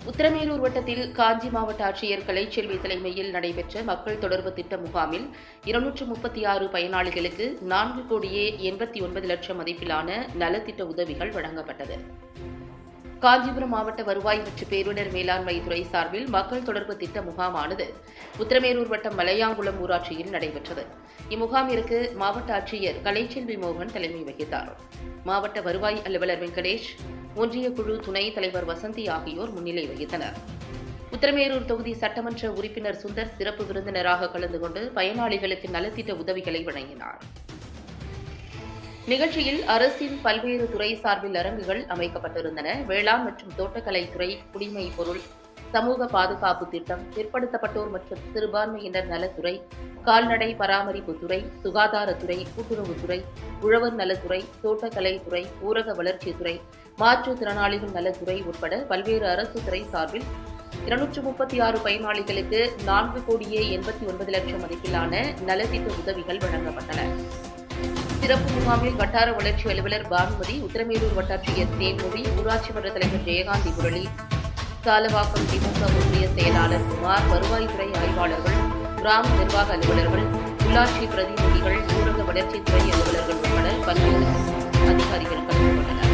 உத்திரமேரூர் வட்டத்தில் காஞ்சி மாவட்ட ஆட்சியர் கலைச்செல்வி தலைமையில் நடைபெற்ற மக்கள் தொடர்பு திட்ட முகாமில் 236 பயனாளிகளுக்கு 4,89,00,000 மதிப்பிலான நலத்திட்ட உதவிகள் வழங்கப்பட்டது. காஞ்சிபுரம் மாவட்ட வருவாய் மற்றும் பேரிடர் மேலாண்மை துறை சார்பில் மக்கள் தொடர்பு திட்ட முகாமானது உத்திரமேரூர் வட்டம் மலையாங்குளம் ஊராட்சியில் நடைபெற்றது. இம்முகாமிற்கு மாவட்ட ஆட்சியர் கலைச்செல்வி மோகன் தலைமை வகித்தார். மாவட்ட வருவாய் அலுவலர் வெங்கடேஷ், ஒன்றிய குழு துணைத் தலைவர் வசந்தி ஆகியோர் முன்னிலை வகித்தனர். உத்திரமேரூர் தொகுதி சட்டமன்ற உறுப்பினர் சுந்தர் சிறப்பு விருந்தினராக கலந்து கொண்டு பயனாளிகளுக்கு நலத்திட்ட உதவிகளை வழங்கினார். நிகழ்ச்சியில் அரசின் பல்வேறு துறை சார்பில் அரங்குகள் அமைக்கப்பட்டிருந்தன. வேளாண் மற்றும் தோட்டக்கலைத்துறை, குடிமை பொருள், சமூக பாதுகாப்பு திட்டம், பிற்படுத்தப்பட்டோர் மற்றும் சிறுபான்மையினர் நலத்துறை, கால்நடை பராமரிப்புத்துறை, சுகாதாரத்துறை, கூட்டுறவுத்துறை, உழவர் நலத்துறை, தோட்டக்கலைத்துறை, ஊரக வளர்ச்சித்துறை, மாற்றுத்திறனாளிகள் நலத்துறை உட்பட பல்வேறு அரசு துறை சார்பில் 236 பயனாளிகளுக்கு 4,89,00,000 மதிப்பிலான நலத்திட்ட உதவிகள் வழங்கப்பட்டன. சிறப்பு முகாமில் வட்டார வளர்ச்சி அலுவலர் பானுமதி, உத்திரமேரூர் வட்டாட்சியர் தேன்மொழி, ஊராட்சி மன்ற தலைவர் ஜெயகாந்தி முரளி, சாலவாக்கம் திமுக ஒன்றிய செயலாளர் குமார், வருவாய்த்துறை ஆய்வாளர்கள், கிராம நிர்வாக அலுவலர்கள், உள்ளாட்சி பிரதிநிதிகள், ஊரக வளர்ச்சித்துறை அலுவலர்கள் உட்பட பல்வேறு அதிகாரிகள் கலந்து கொண்டனர்.